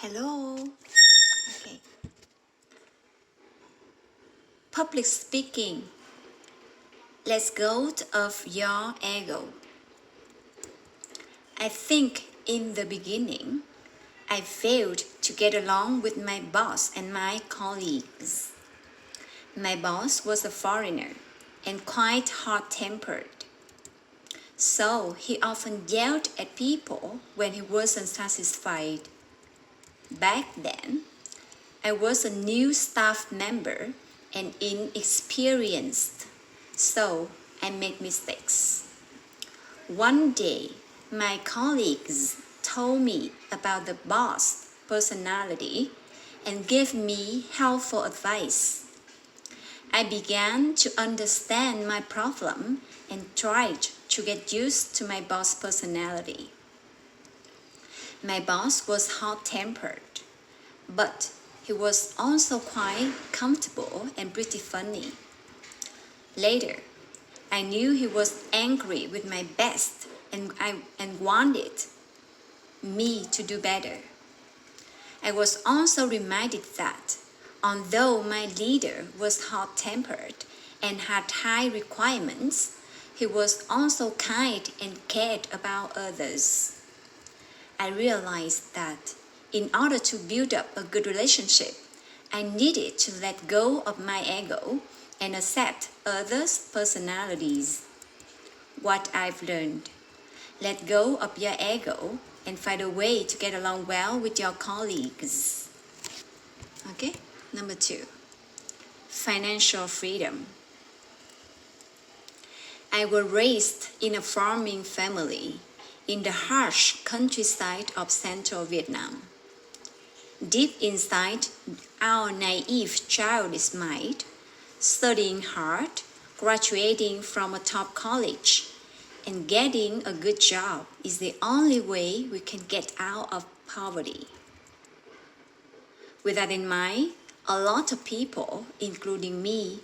Hello. Okay. Public speaking. Let's go of your ego. I think in the beginning, I failed to get along with my boss and my colleagues. My boss was a foreigner and quite hot-tempered. So he often yelled at people when he wasn't satisfied. Back then, I was a new staff member and inexperienced, so I made mistakes. One day, my colleagues told me about the boss personality and gave me helpful advice. I began to understand my problem and tried to get used to my boss personality. My boss was hot-tempered, but he was also quite comfortable and pretty funny. Later, I knew he was angry with my best and wanted me to do better. I was also reminded that although my leader was hot-tempered and had high requirements, he was also kind and cared about others. I realized that in order to build up a good relationship, I needed to let go of my ego and accept others' personalities. What I've learned: let go of your ego and find a way to get along well with your colleagues. Okay, number 2, financial freedom. I was raised in a farming family in the harsh countryside of central Vietnam. Deep inside our naive childish mind, studying hard, graduating from a top college, and getting a good job is the only way we can get out of poverty. With that in mind, a lot of people, including me,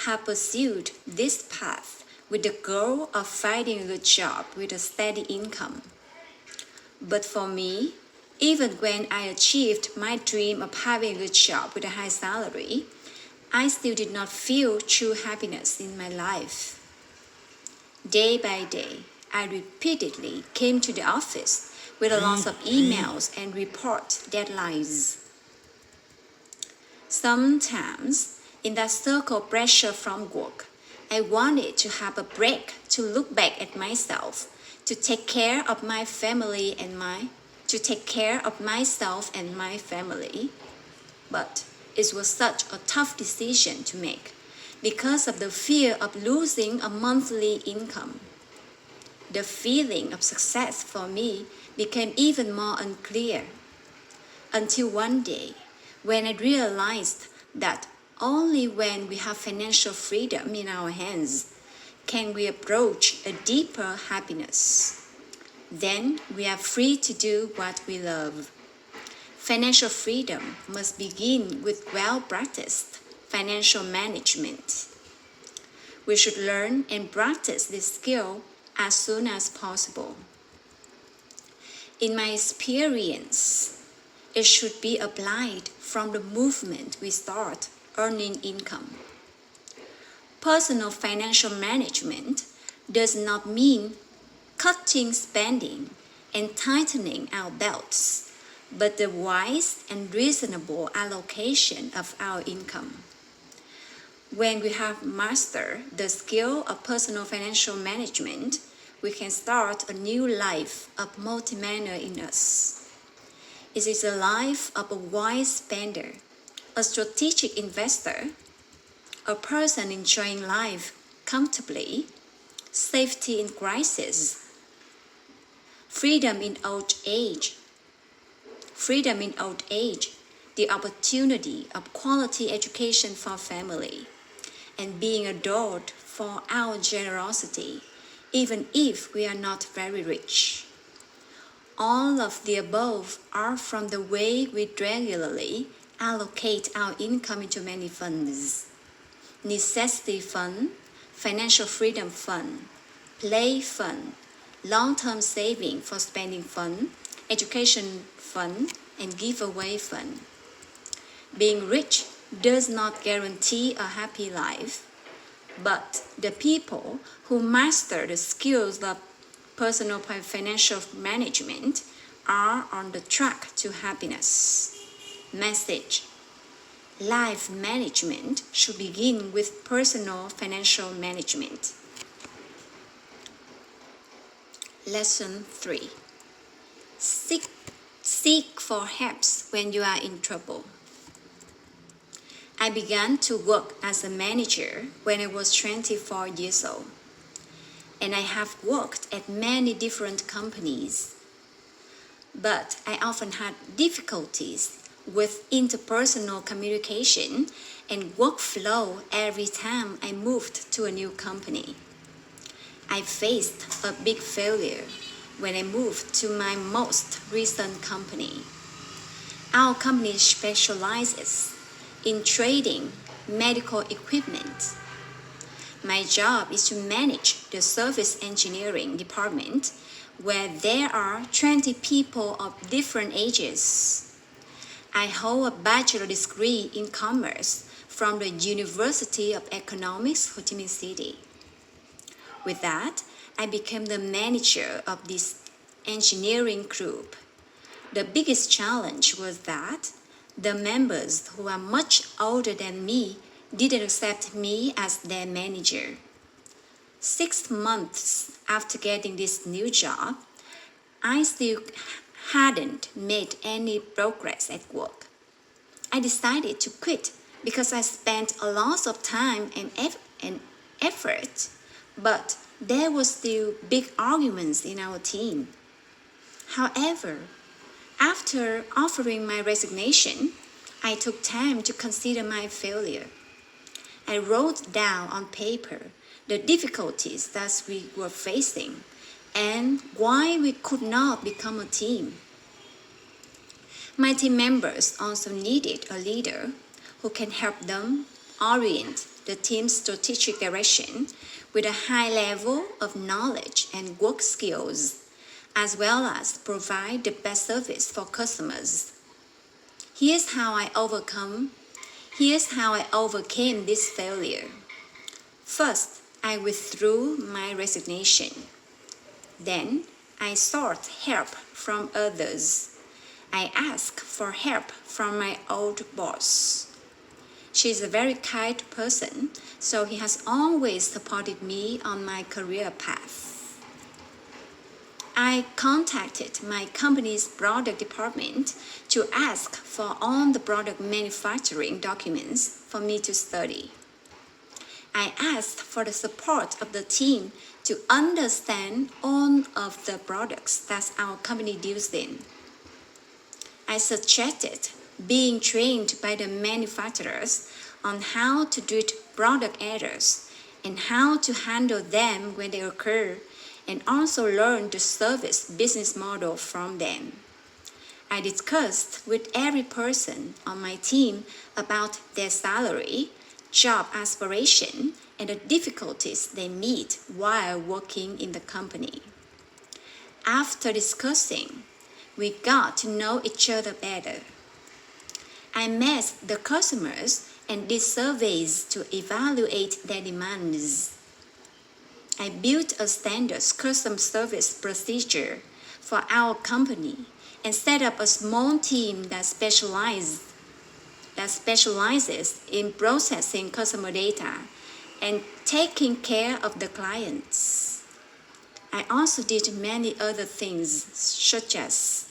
have pursued this path with the goal of finding a good job with a steady income. But for me, even when I achieved my dream of having a good job with a high salary, I still did not feel true happiness in my life. Day by day, I repeatedly came to the office with a lot of emails and report deadlines. Sometimes, in that circle of pressure from work, I wanted to have a break to look back at myself, to take care of my family and myself and my family. But it was such a tough decision to make because of the fear of losing a monthly income. The feeling of success for me became even more unclear until one day when I realized that only when we have financial freedom in our hands can we approach a deeper happiness. Then we are free to do what we love. Financial freedom must begin with well-practiced financial management. We should learn and practice this skill as soon as possible. In my experience, it should be applied from the moment we start earning income. Personal financial management does not mean cutting spending and tightening our belts, but the wise and reasonable allocation of our income. When we have mastered the skill of personal financial management, we can start a new life of multi-manner in us. It is a life of a wise spender, a strategic investor, a person enjoying life comfortably, safety in crisis, freedom in old age, the opportunity of quality education for family, and being adored for our generosity, even if we are not very rich. All of the above are from the way we regularly allocate our income into many funds: necessity fund, financial freedom fund, play fund, long-term saving for spending fund, education fund, and give away fun. Being rich does not guarantee a happy life, but the people who master the skills of personal financial management are on the track to happiness. Message: life management should begin with personal financial management. Lesson 3. Seek for help when you are in trouble. I began to work as a manager when I was 24 years old, and I have worked at many different companies. But I often had difficulties with interpersonal communication and workflow every time I moved to a new company. I faced a big failure when I moved to my most recent company. Our company specializes in trading medical equipment. My job is to manage the service engineering department where there are 20 people of different ages. I hold a bachelor degree in commerce from the University of Economics, Ho Chi Minh City. With that, I became the manager of this engineering group. The biggest challenge was that the members who are much older than me didn't accept me as their manager. 6 months after getting this new job, I still hadn't made any progress at work. I decided to quit because I spent a lot of time and effort, but there were still big arguments in our team. However, after offering my resignation, I took time to consider my failure. I wrote down on paper the difficulties that we were facing and why we could not become a team. My team members also needed a leader who can help them orient the team's strategic direction with a high level of knowledge and work skills, as well as provide the best service for customers. Here's how I overcame this failure. First, I withdrew my resignation. Then, I sought help from others. I asked for help from my old boss. She's a very kind person, so he has always supported me on my career path. I contacted my company's product department to ask for all the product manufacturing documents for me to study. I asked for the support of the team to understand all of the products that our company deals in. I suggested being trained by the manufacturers on how to treat product errors and how to handle them when they occur, and also learn the service business model from them. I discussed with every person on my team about their salary, job aspiration, and the difficulties they meet while working in the company. After discussing, we got to know each other better. I met the customers and did surveys to evaluate their demands. I built a standard custom service procedure for our company and set up a small team that specializes in processing customer data and taking care of the clients. I also did many other things, such as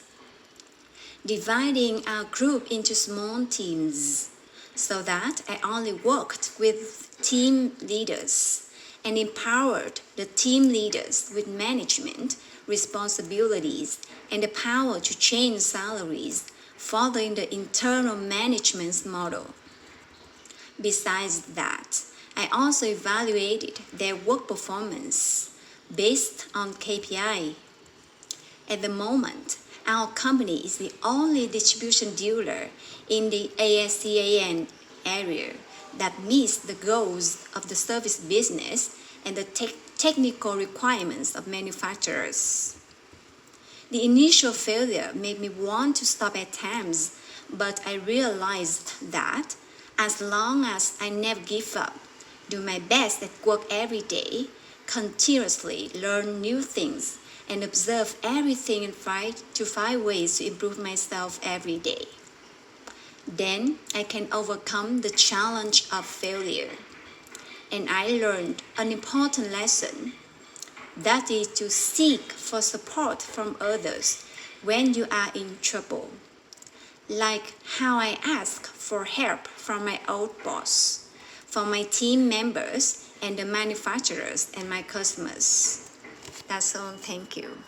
dividing our group into small teams so that I only worked with team leaders and empowered the team leaders with management responsibilities and the power to change salaries following the internal management model. Besides that, I also evaluated their work performance based on KPI. At the moment, our company is the only distribution dealer in the ASEAN area that meets the goals of the service business and the technical requirements of manufacturers. The initial failure made me want to stop at times, but I realized that as long as I never give up, do my best at work every day, continuously learn new things, and observe everything and find ways to improve myself every day, then I can overcome the challenge of failure. And I learned an important lesson, that is to seek for support from others when you are in trouble, like how I asked for help from my old boss, from my team members, and the manufacturers and my customers. That's all. Thank you.